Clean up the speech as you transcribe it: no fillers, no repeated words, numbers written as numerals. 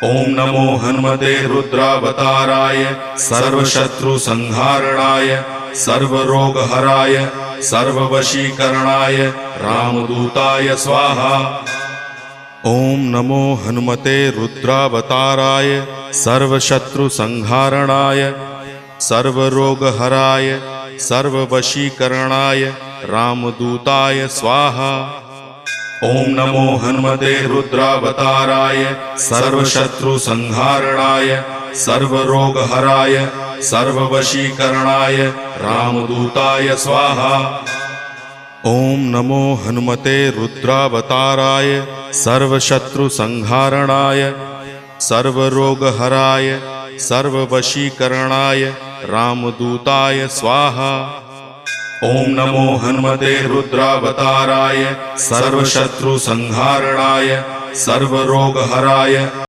ओम नमो हनुमते रुद्रावताराय सर्वशत्रुसंहारणाय सर्वरोगहराय सर्ववशीकरणाय रामदूताय स्वाहा। ओम नमो हनुमते रुद्रावताराय सर्वशत्रुसंहारणाय सर्वरोगहराय सर्ववशीकरणाय रामदूताय स्वाहा। ओम नमो हनुमते रुद्रावताराय सर्वशत्रुसंहारणाय सर्वरोगहराय सर्ववशीकरणाय रामदूताय स्वाहा। ओम नमो हनुमते रुद्रावताराय सर्वशत्रुसंहारणाय सर्वरोगहराय सर्ववशीकरणाय रामदूताय स्वाहा। ओम नमो हनुमते रुद्रावताराय सर्वशत्रुसंहारणाय सर्वरोगहराय